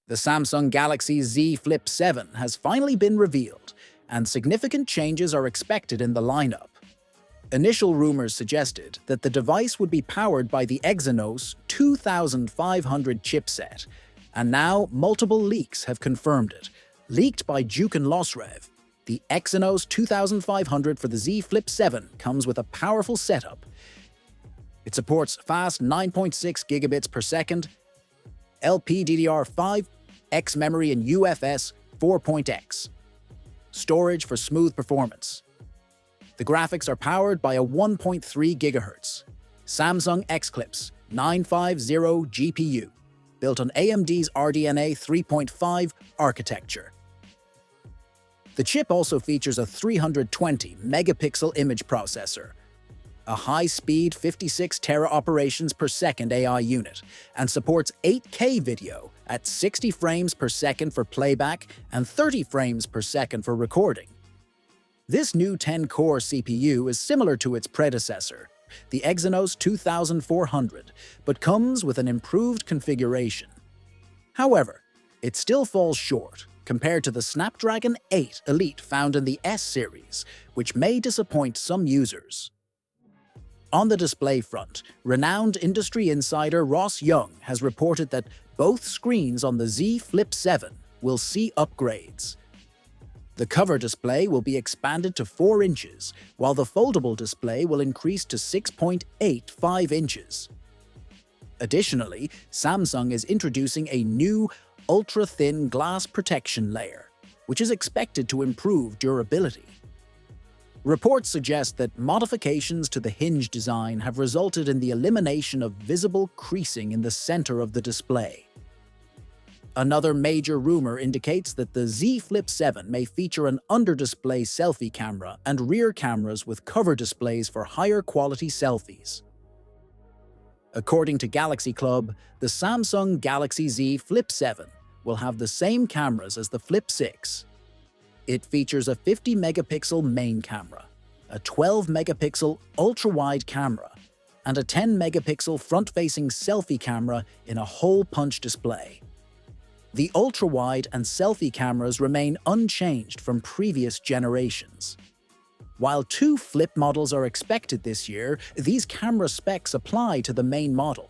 The Samsung Galaxy Z Flip 7 has finally been revealed, and significant changes are expected in the lineup. Initial rumors suggested that the device would be powered by the Exynos 2500 chipset, and now multiple leaks have confirmed it. Leaked by Duke and Losrev, the Exynos 2500 for the Z Flip 7 comes with a powerful setup. It supports fast 9.6 gigabits per second, LPDDR5, X memory and UFS 4.x. Storage for smooth performance. The graphics are powered by a 1.3 GHz Samsung X-Clips 950 GPU, built on AMD's RDNA 3.5 architecture. The chip also features a 320-megapixel image processor, a high-speed 56 tera operations per second AI unit, and supports 8K video at 60 frames per second for playback and 30 frames per second for recording. This new 10-core CPU is similar to its predecessor, the Exynos 2400, but comes with an improved configuration. However, it still falls short compared to the Snapdragon 8 Elite found in the S series, which may disappoint some users. On the display front, renowned industry insider Ross Young has reported that both screens on the Z Flip 7 will see upgrades. The cover display will be expanded to 4 inches, while the foldable display will increase to 6.85 inches. Additionally, Samsung is introducing a new ultra-thin glass protection layer, which is expected to improve durability. Reports suggest that modifications to the hinge design have resulted in the elimination of visible creasing in the center of the display. Another major rumor indicates that the Z Flip 7 may feature an under-display selfie camera and rear cameras with cover displays for higher quality selfies. According to Galaxy Club, the Samsung Galaxy Z Flip 7 will have the same cameras as the Flip 6. It features a 50-megapixel main camera, a 12-megapixel ultra-wide camera, and a 10-megapixel front-facing selfie camera in a hole-punch display. The ultra-wide and selfie cameras remain unchanged from previous generations. While 2 Flip models are expected this year, these camera specs apply to the main model.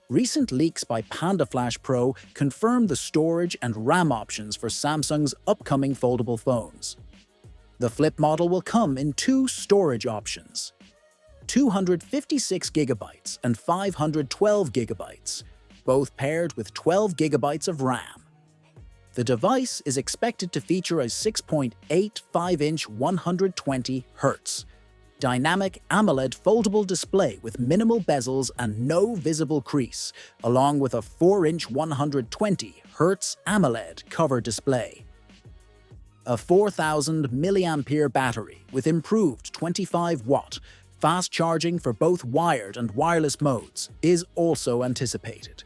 Recent leaks by PandaFlash Pro confirm the storage and RAM options for Samsung's upcoming foldable phones. The Flip model will come in 2 storage options: 256 GB and 512 GB, both paired with 12 GB of RAM. The device is expected to feature a 6.85-inch 120Hz dynamic AMOLED foldable display with minimal bezels and no visible crease, along with a 4-inch 120Hz AMOLED cover display. A 4,000 mAh battery with improved 25-watt fast charging for both wired and wireless modes is also anticipated.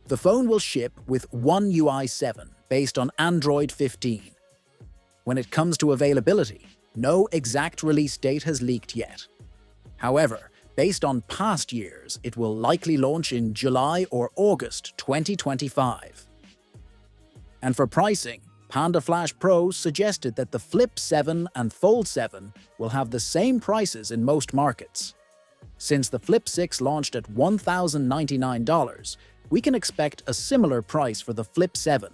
The phone will ship with One UI 7 based on Android 15. When it comes to availability, no exact release date has leaked yet. However, based on past years, it will likely launch in July or August 2025. And for pricing, PandaFlash Pro suggested that the Flip 7 and Fold 7 will have the same prices in most markets. Since the Flip 6 launched at $1,099, we can expect a similar price for the Flip 7.